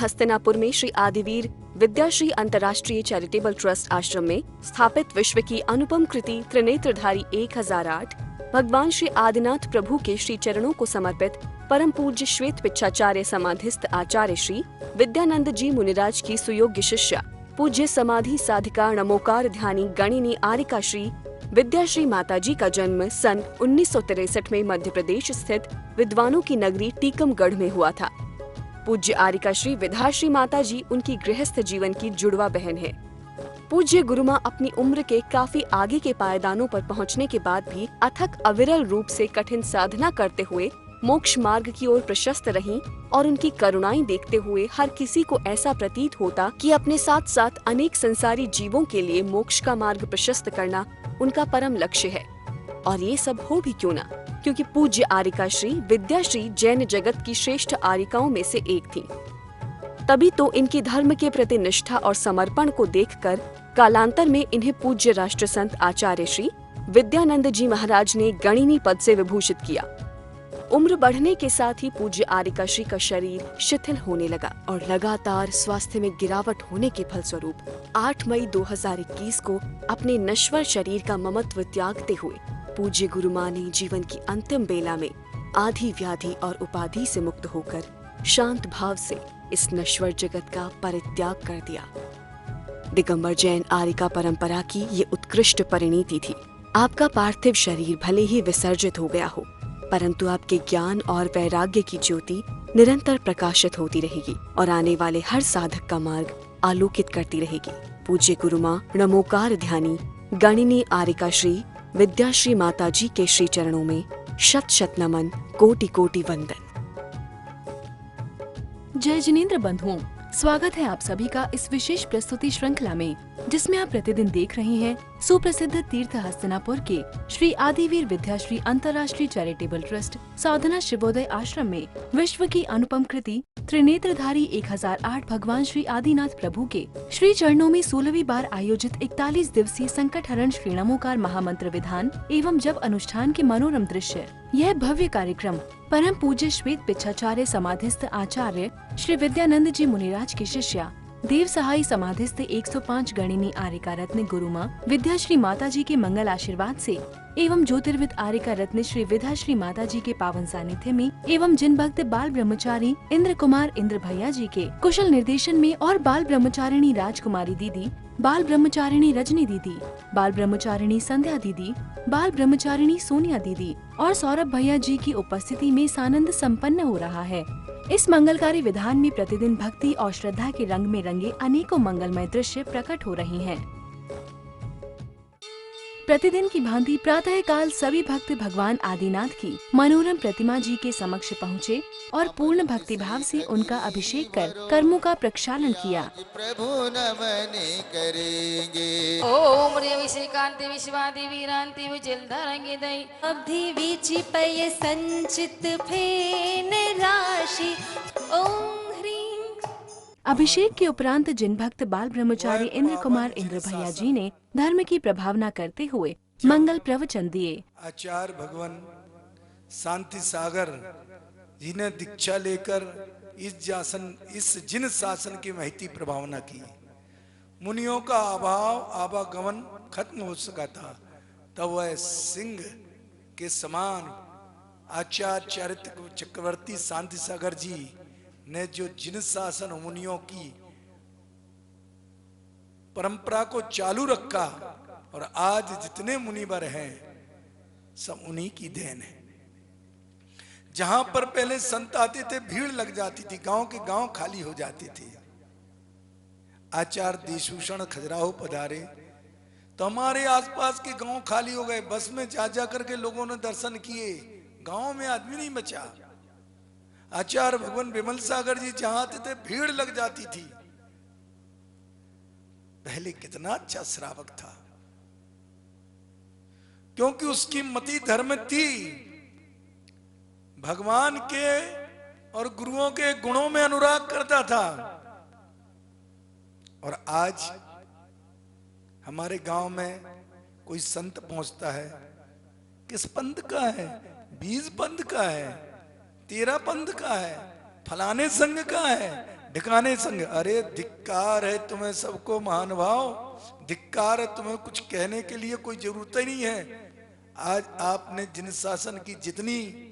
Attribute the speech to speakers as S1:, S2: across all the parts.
S1: हस्तिनापुर में श्री आदिवीर विद्याश्री अंतर्राष्ट्रीय charitable trust आश्रम में स्थापित विश्व की अनुपम कृति त्रिनेत्रधारी 1008 भगवान श्री आदिनाथ प्रभु के श्री चरणों को समर्पित परम पूज्य श्वेत पिच्छाचार्य समाधिस्थ आचार्य श्री विद्यानंद जी मुनिराज की सुयोग्य शिष्या पूज्य समाधि साधिका नमोकार ध्यानी गणिनी आरिका श्री विद्याश्री माताजी का जन्म सन 1963 में मध्य प्रदेश स्थित विद्वानों की नगरी टीकमगढ़ में हुआ था। पूज्य आरिका श्री विद्याश्री माताजी उनकी गृहस्थ जीवन की जुड़वा बहन है। पूज्य गुरुमां अपनी उम्र के काफी आगे के पायदानों पर पहुंचने के बाद भी अथक अविरल रूप से कठिन साधना करते हुए मोक्ष मार्ग की ओर प्रशस्त रहीं और उनकी करुणाएं देखते हुए हर किसी को ऐसा प्रतीत होता कि अपने साथ साथ अनेक संसारी जीवों के लिए मोक्ष का मार्ग प्रशस्त करना उनका परम लक्ष्य है। और ये सब हो भी क्यों ना, क्योंकि पूज्य आरिका श्री विद्याश्री जैन जगत की श्रेष्ठ आरिकाओं में से एक थी। तभी तो इनकी धर्म के प्रति निष्ठा और समर्पण को देखकर कालांतर में इन्हें पूज्य राष्ट्र संत आचार्य श्री विद्यानंद जी महाराज ने गणिनी पद से विभूषित किया। उम्र बढ़ने के साथ ही पूज्य आरिका श्री का शरीर शिथिल होने लगा और लगातार स्वास्थ्य में गिरावट होने के फलस्वरूप 8 मई 2021 को अपने नश्वर शरीर का ममत्व त्यागते हुए पूज्य गुरुमां ने जीवन की अंतिम बेला में आधि व्याधि और उपाधि से मुक्त होकर शांत भाव से इस नश्वर जगत का परित्याग कर दिया। दिगंबर जैन आरिका परंपरा की ये उत्कृष्ट परिणीति थी। आपका पार्थिव शरीर भले ही विसर्जित हो गया हो, परंतु आपके ज्ञान और वैराग्य की ज्योति निरंतर प्रकाशित होती रहेगी और आने वाले हर साधक का मार्ग आलोकित करती रहेगी। पूज्य गुरुमां नमोकार ध्यानी गणिनी आरिका श्री विद्याश्री माताजी के श्री चरणों में शत शत नमन, कोटि कोटि वंदन।
S2: जय जिनेंद्र बंधुओं, स्वागत है आप सभी का इस विशेष प्रस्तुति श्रृंखला में, जिसमें आप प्रतिदिन देख रहे हैं सुप्रसिद्ध तीर्थ हस्तिनापुर के श्री आदिवीर विद्याश्री अंतर्राष्ट्रीय चैरिटेबल ट्रस्ट साधना शिवोदय आश्रम में विश्व की अनुपम कृति त्रिनेत्रधारी 1008 भगवान श्री आदिनाथ प्रभु के श्री चरणों में 16वीं बार आयोजित 41 दिवसीय संकट हरण श्री नमोकार महामंत्र विधान एवं जप अनुष्ठान के मनोरम दृश्य। यह भव्य कार्यक्रम परम पूज्य श्वेत पिच्छाचार्य समाधिस्थ आचार्य श्री विद्यानंद जी मुनिराज की शिष्या देव सहाय समाधिस्थ 105 गणिनी आरिका रत्न गुरुमां विद्याश्री माताजी के मंगल आशीर्वाद से एवं ज्योतिर्विद आरिका रत्न श्री विद्याश्री माताजी के पावन सानिध्य में एवं जिन भक्त बाल ब्रह्मचारी इंद्र कुमार इंद्र भैया जी के कुशल निर्देशन में और बाल ब्रह्मचारिणी राजकुमारी दीदी, बाल ब्रह्मचारिणी रजनी दीदी, बाल ब्रह्मचारिणी संध्या दीदी, बाल ब्रह्मचारिणी सोनिया दीदी और सौरभ भैया जी की उपस्थिति में सानंद संपन्न हो रहा है। इस मंगलकारी विधान में प्रतिदिन भक्ति और श्रद्धा के रंग में रंगे अनेकों मंगलमय दृश्य प्रकट हो रहे हैं। प्रतिदिन की भांति प्रातः काल सभी भक्त भगवान आदिनाथ की मनोरम प्रतिमा जी के समक्ष पहुँचे और पूर्ण भक्ति भाव से उनका अभिषेक कर कर्मों का प्रक्षालन किया।
S3: प्रभु नमन करेंगे।
S4: ओम विषेकांति विश्वादि वीरांति विजल धरंगे दई
S5: अब्धि विचि पय संचित फेन राशि ओम ह्रीं।
S2: अभिषेक के उपरांत जिन भक्त बाल ब्रह्मचारी इंद्र कुमार इंद्र भैया जी ने धर्म की प्रभावना करते हुए मंगल प्रवचन दिए।
S3: आचार्य भगवान शांति सागर जी ने दीक्षा लेकर इस जिन शासन की महती प्रभावना की, मुनियों का अभाव आवागमन खत्म हो सका था, तब वह सिंह के समान आचार्य चरित्र चक्रवर्ती शांति सागर जी ने जो जिन शासन मुनियों की परंपरा को चालू रखा और आज जितने मुनिवर हैं सब उन्हीं की देन है। जहां पर पहले संत आते थे भीड़ लग जाती थी, गांव के गांव खाली हो जाते थे। आचार्य देशभूषण खजुराहो पधारे तो हमारे आसपास के गांव खाली हो गए। बस में जा जा करके लोगों ने दर्शन किए, गांव में आदमी नहीं बचा। आचार्य भगवान विमल सागर जी जहां आते थे भीड़ लग जाती थी। पहले कितना अच्छा श्रावक था, क्योंकि उसकी मति धर्म थी, भगवान के और गुरुओं के गुणों में अनुराग करता था। और आज हमारे गांव में कोई संत पहुंचता है, किस पंथ का है? 20 पंथ का है, 13 पंथ का है, फलाने संघ का है, ढिकाने संग। अरे धिक्कार है तुम्हें सबको महानुभाव, धिक्कार है तुम्हें, कुछ कहने के लिए कोई जरूरत ही नहीं है। आज आपने जिन शासन की जितनी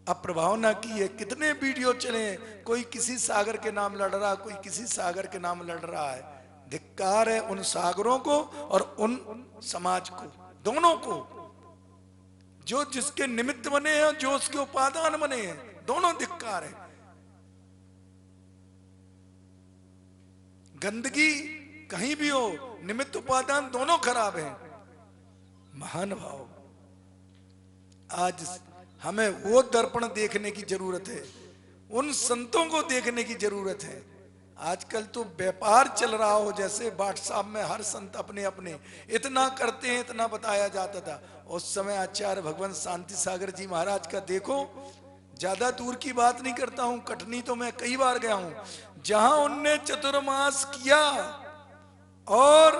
S3: अप्रभावना की है, कितने वीडियो चले हैं, कोई किसी सागर के नाम लड़ रहा, कोई किसी सागर के नाम लड़ रहा है। धिक्कार है उन सागरों को और उन समाज को, दोनों को, जो जिसके निमित्त बने हैं, जो उसके उपादान बने हैं, दोनों धिक्कार है। गंदगी कहीं भी हो, निमित्त उपादान दोनों खराब हैं। महानुभाव, आज हमें वो दर्पण देखने की जरूरत है, उन संतों को देखने की जरूरत है। आजकल तो व्यापार चल रहा हो, जैसे व्हाट्सएप में हर संत अपने अपने इतना करते हैं, इतना बताया जाता था। उस समय आचार्य भगवान शांति सागर जी महाराज का देखो, ज्यादा दूर की बात नहीं करता हूं, कटनी तो मैं कई बार गया हूं, जहां उनने चतुर्मास किया और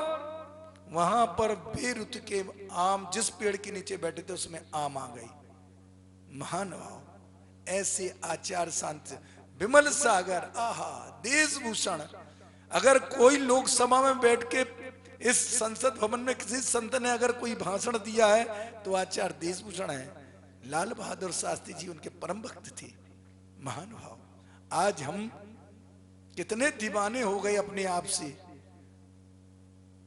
S3: वहां पर बेरुत के आम, जिस पेड़ के नीचे बैठे थे उसमें आम आ गई। महानुभाव, ऐसे आचार्य शांति, विमल सागर, आहा देश भूषण। अगर कोई लोकसभा में बैठ के इस संसद भवन में किसी संत ने अगर कोई भाषण दिया है तो आचार्य देश भूषण है। लाल बहादुर शास्त्री जी उनके परम भक्त थे। महानुभाव, आज हम कितने दीवाने हो गए अपने आप से,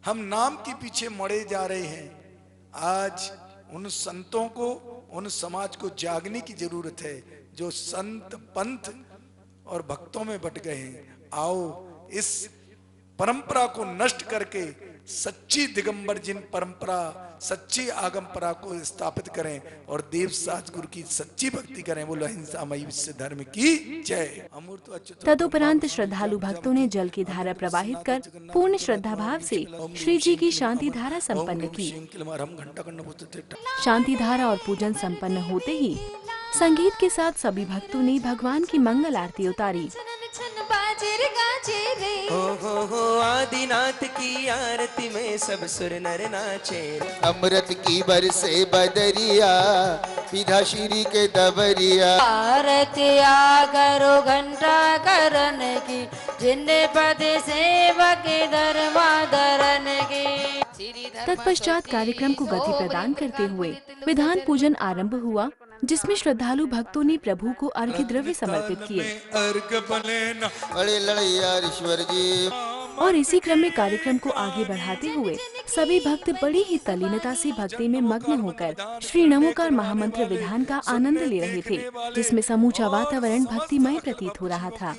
S3: हम नाम के पीछे मरे जा रहे हैं। आज उन संतों को, उन समाज को जागने की जरूरत है जो संत पंथ और भक्तों में बट गए हैं। आओ इस परंपरा को नष्ट करके सच्ची दिगंबर जिन परंपरा, सच्ची आगमपरा को स्थापित करें और देव साज गुरु की सच्ची भक्ति करें। बोलो अहिंसामयी विश्व धर्म की जय।
S2: तदुपरांत श्रद्धालु भक्तों ने जल की धारा प्रवाहित कर पूर्ण श्रद्धा भाव से श्री जी की शांति धारा संपन्न की। शांति धारा और पूजन संपन्न होते ही संगीत के साथ सभी भक्तों ने भगवान की मंगल आरती उतारी।
S6: हो आदिनाथ की आरती में सब सुर नर नाचे।
S7: अमृत की बरसे बदरिया, विधा श्री के दबरिया।
S4: आरती आ करो घंटा करन की, जिन्ने पद सेवक धर्मा धरन की।
S2: तत्पश्चात कार्यक्रम को गति प्रदान करते हुए विधान पूजन आरंभ हुआ, जिसमें श्रद्धालु भक्तों ने प्रभु को अर्घ्य द्रव्य समर्पित किए।
S7: बड़े लड़ैया ईश्वर जी।
S2: और इसी क्रम में कार्यक्रम को आगे बढ़ाते हुए सभी भक्त बड़ी ही तल्लीनता से भक्ति में मग्न होकर श्री नमोकार महामंत्र विधान का आनंद ले रहे थे, जिसमें समूचा वातावरण भक्तिमय प्रतीत हो रहा था।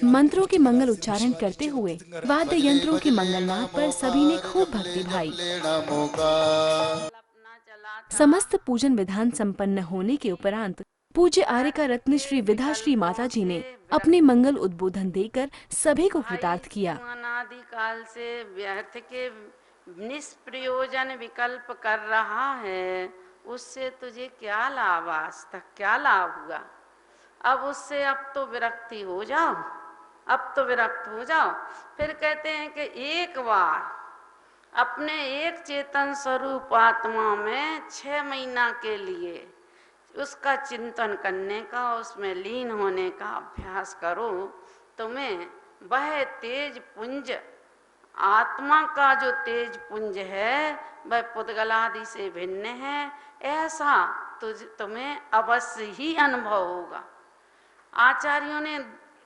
S2: मंत्रों के मंगल उच्चारण करते हुए वाद्य यंत्रों के मंगलनाद पर सभी ने खूब भक्ति भाई। समस्त पूजन विधान संपन्न होने के उपरांत पूज्य आर्यका रत्न श्री विधाश्री माता जी ने अपने मंगल उद्बोधन देकर सभी को कृतार्थ किया।
S8: अनादि काल से व्यर्थ के निष्प्रयोजन विकल्प कर रहा है, उससे तुझे क्या लाभ, आज तक क्या लाभ हुआ? अब उससे अब तो विरक्ति हो जाओ, अब तो विरक्त हो जाओ। फिर कहते हैं कि एक बार अपने एक चेतन स्वरूप आत्मा में 6 महीना के लिए उसका चिंतन करने का, उसमें लीन होने का अभ्यास करो। तुम्हें वह तेज पुंज, आत्मा का जो तेज पुंज है वह पुद्गलादि से भिन्न है, ऐसा तुम्हें अवश्य ही अनुभव होगा। आचार्यों ने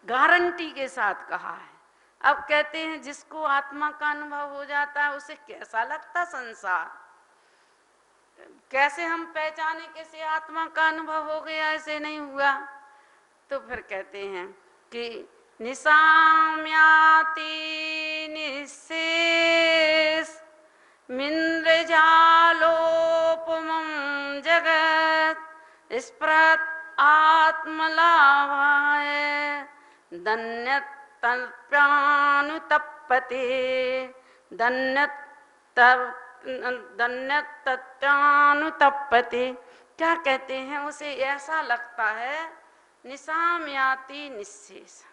S8: गारंटी के साथ कहा है। अब कहते हैं जिसको आत्मा का अनुभव हो जाता है उसे कैसा लगता संसार, कैसे हम पहचाने कैसे आत्मा का अनुभव हो गया, ऐसे नहीं हुआ। तो फिर कहते हैं कि निसाम्याति निशेष मिंद्रजालोपमं जगत स्पृहत आत्मलाभाय दन्यतप्यानुतप्पते दन्यतप्यानुतप्पते। क्या कहते हैं, उसे ऐसा लगता है निसाम्याति निशेष,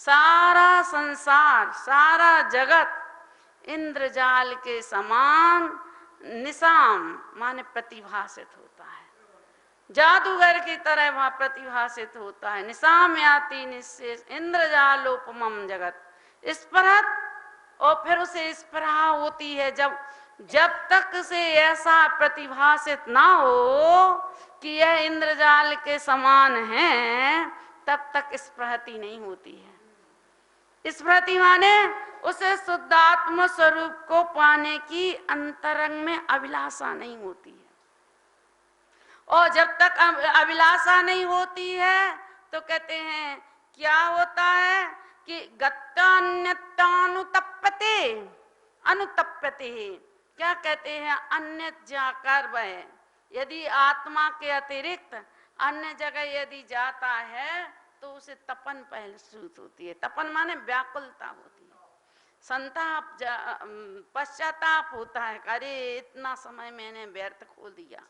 S8: सारा संसार सारा जगत इंद्रजाल के समान निसाम माने प्रतिभासित होता है। जादूगर की तरह वह प्रतिभासित होता है। निशाम्याति निशेष इंद्रजालोपमम जगत, स्पृहत, और फिर उसे स्पृहा होती है जब तक से ऐसा प्रतिभासित ना हो कि यह इंद्रजाल के समान है, तब तक स्पृहति नहीं होती है। स्पृहति माने उसे शुद्धात्म स्वरूप को पाने की अंतरंग में अभिलाषा नहीं होती है। और जब तक अभिलाषा नहीं होती है तो कहते हैं क्या होता है कि गत्तान्यतानुतप्यते अनुतप्यते, क्या कहते हैं, अन्य जाकर वह यदि आत्मा के अतिरिक्त अन्य जगह यदि जाता है तो उसे तपन महसूस होती है। तपन माने व्याकुलता होती है, संताप, पश्चाताप होता है, अरे इतना समय मैंने व्यर्थ खो दिया।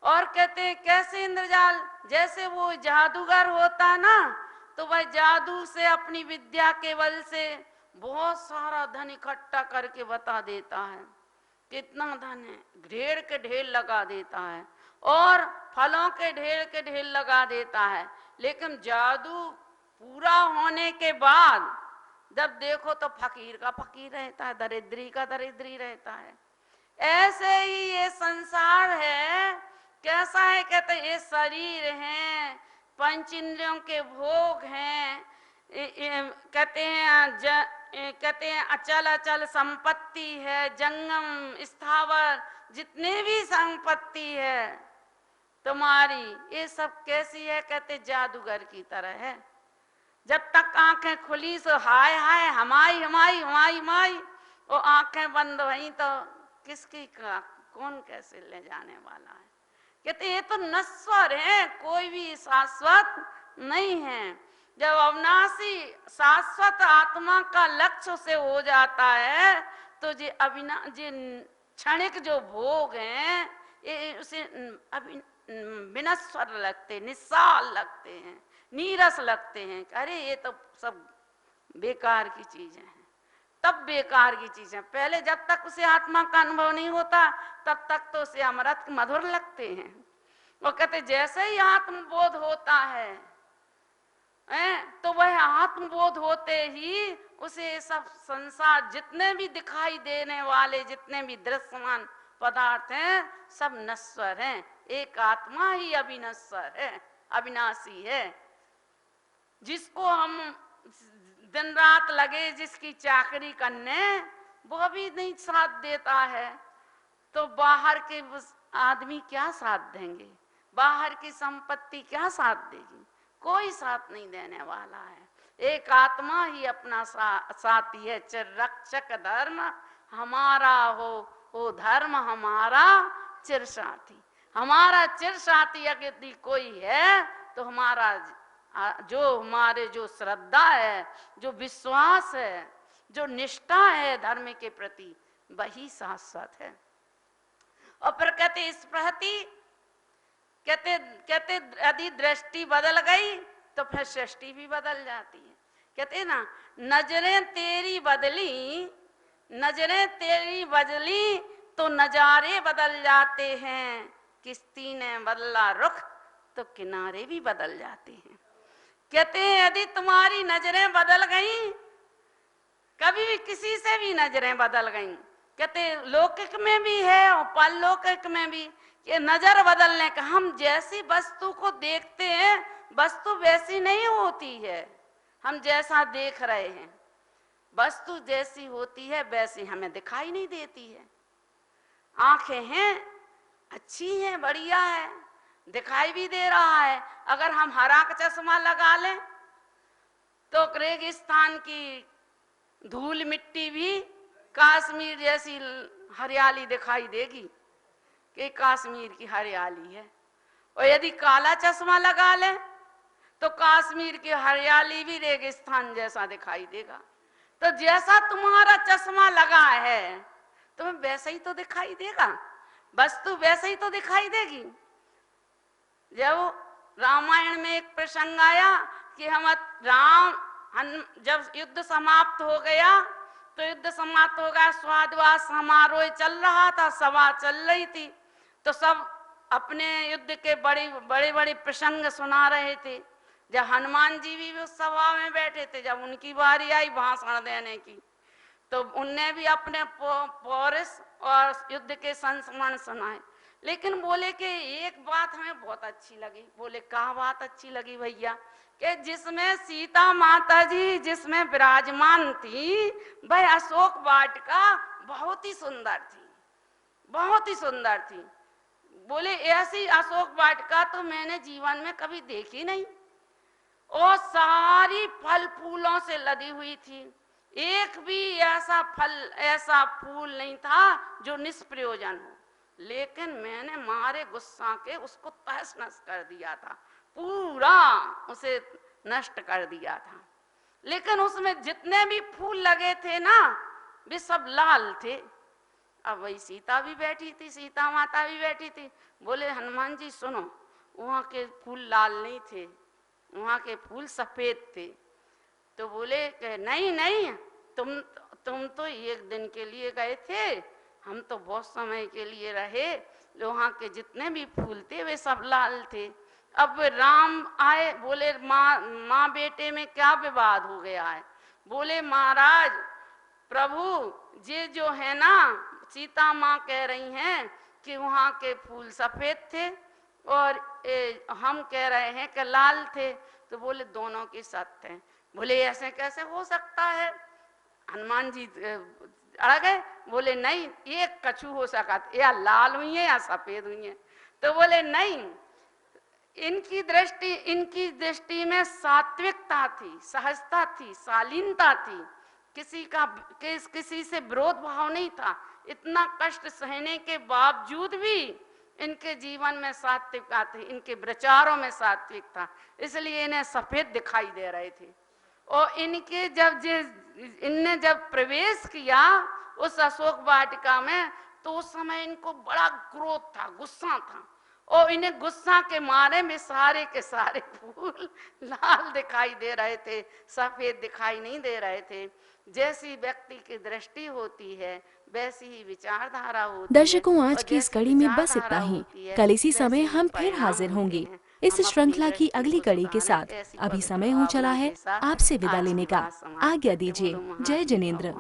S8: और कहते हैं कैसे इंद्रजाल, जैसे वो जादूगर होता ना, तो वह जादू से अपनी विद्या के बल से बहुत सारा धन इकट्ठा करके बता देता है कितना धन है, ढेर के ढेर लगा देता है और फलों के ढेर लगा देता है। लेकिन जादू पूरा होने के बाद जब देखो तो फकीर का फकीर रहता है, दरिद्री का दरिद्री रहता है। ऐसे ही ये संसार है। कैसा है, कहते ये शरीर है, पंच इंद्रियों के भोग हैं, कहते हैं अचल अचल संपत्ति है, जंगम स्थावर जितने भी संपत्ति है तुम्हारी, ये सब कैसी है, कहते जादूगर की तरह है। जब तक आंखें खुली सो हाय हाय हमाई हमाई हमाई हमाई, वो आंखें बंद हुई तो किसकी का कौन कैसे ले जाने वाला है। कहते ये तो नश्वर है, कोई भी शाश्वत नहीं है। जब अविनाशी शाश्वत आत्मा का लक्ष्य से हो जाता है तो ये क्षणिक जो भोग हैं ये उसे विनश्वर लगते, निस्साल लगते हैं, नीरस लगते हैं। अरे ये तो सब बेकार की चीजें हैं, तब बेकार की चीजें। पहले जब तक उसे आत्मा का अनुभव नहीं होता तब तक तो उसे अमृत मधुर लगते हैं। वो कहते जैसे ही आत्मबोध होता है तो वह आत्मबोध होते ही उसे सब संसार जितने भी दिखाई देने वाले जितने भी दृश्यमान पदार्थ हैं सब नश्वर हैं। एक आत्मा ही अविनश्वर है, अविनाशी है। जिसको हम दिन रात लगे जिसकी चाकरी करने, वो भी नहीं साथ देता है तो बाहर के आदमी क्या साथ देंगे, बाहर की संपत्ति क्या साथ देगी, कोई साथ नहीं देने वाला है। एक आत्मा ही अपना साथी है। चिररक्षक धर्म हमारा हो धर्म हमारा चिर साथी। हमारा चिर साथी यदि कोई है तो हमारा जो श्रद्धा है, जो विश्वास है, जो निष्ठा है धर्म के प्रति, वही शाश्वत है। और फिर कहते स्पृहति, कहते यदि दृष्टि बदल गई तो फिर सृष्टि भी बदल जाती है। कहते ना नजरें तेरी बदली तो नजारे बदल जाते हैं, किश्ती ने बदला रुख तो किनारे भी बदल जाते हैं। कहते हैं यदि तुम्हारी नजरें बदल गई, कभी भी किसी से भी नजरें बदल गई, कहते लौकिक में भी है और परलौकिक में भी, ये नजर बदलने का, हम जैसी वस्तु को देखते हैं वस्तु वैसी नहीं होती है। हम जैसा देख रहे हैं वस्तु जैसी होती है वैसी हमें दिखाई नहीं देती है। आंखें हैं, अच्छी हैं, बढ़िया है, दिखाई भी दे रहा है। अगर हम हरा का चश्मा लगा लें तो रेगिस्तान की धूल मिट्टी भी कश्मीर जैसी हरियाली दिखाई देगी कि कश्मीर की हरियाली है। और यदि काला चश्मा लगा लें तो कश्मीर की हरियाली भी रेगिस्तान जैसा दिखाई देगा। तो जैसा तुम्हारा चश्मा लगा है तुम्हें वैसा ही तो दिखाई देगा, वस्तु वैसे ही तो दिखाई देगी। जब रामायण में एक प्रसंग आया कि जब युद्ध समाप्त हो गया तो युद्ध समाप्त हो गया, स्वादवास समारोह चल रहा था, सभा चल रही थी, तो सब अपने युद्ध के बड़े बड़े प्रसंग सुना रहे थे। जब हनुमान जी भी उस सभा में बैठे थे, जब उनकी बारी आई भाषण देने की, तो उनने भी अपने पौरुष और युद्ध के संस्मरण सुनाए। लेकिन बोले कि एक बात हमें बहुत अच्छी लगी। बोले क्या बात अच्छी लगी भैया? कि जिसमें सीता माता जी जिसमें विराजमान थी, वह अशोक वाटिका बहुत ही सुंदर थी, बहुत ही सुंदर थी। बोले ऐसी अशोक वाटिका तो मैंने जीवन में कभी देखी नहीं, और सारी फल फूलों से लदी हुई थी। एक भी ऐसा फल ऐसा फूल नहीं था जो निष्प्रयोजन हो। लेकिन मैंने मारे गुस्सा के उसको तहस नहस कर दिया था, पूरा उसे नष्ट कर दिया था। लेकिन उसमें जितने भी फूल लगे थे ना, वे सब लाल थे। अब वही सीता भी बैठी थी, सीता माता भी बैठी थी। बोले हनुमान जी सुनो, वहाँ के फूल लाल नहीं थे, वहाँ के फूल सफेद थे। तो बोले कि नहीं नहीं, तुम तो एक दिन के लिए गए थे, हम तो बहुत समय के लिए रहे। वहाँ के जितने भी फूल थे वे सब लाल थे। अब राम आए, बोले माँ बेटे में क्या विवाद हो गया है? बोले महाराज प्रभु ये जो है ना, सीता माँ कह रही हैं कि वहाँ के फूल सफेद थे और हम कह रहे हैं कि लाल थे। तो बोले दोनों की सत्य है। बोले ऐसे कैसे हो सकता है? हनुमान जी अड़ गए। बोले नहीं, एक कछु हो सका, या लाल हुई है या सफेद हुई है। तो बोले नहीं, इनकी दृष्टि में सात्विकता थी, सहजता थी, शालीनता थी, किसी से विरोध भाव नहीं था। इतना कष्ट सहने के बावजूद भी इनके जीवन में सात्विकता थी, इनके विचारों में सात्विक था, इसलिए इन्हें सफेद दिखाई दे रहे थे। और इनने जब प्रवेश किया उस अशोक वाटिका में, तो उस समय इनको बड़ा क्रोध था, गुस्सा था, और इन्हें गुस्सा के मारे में सारे के सारे फूल लाल दिखाई दे रहे थे, सफेद दिखाई नहीं दे रहे थे। जैसी व्यक्ति की दृष्टि होती है वैसी ही विचारधारा होती है।
S2: दर्शकों, आज की इस कड़ी में बस इतना ही। कल इसी समय हम फिर हाजिर होंगे इस श्रृंखला की अगली कड़ी के साथ। अभी समय हो चला है आपसे विदा लेने का। आज्ञा दीजिए। जय जिनेंद्र।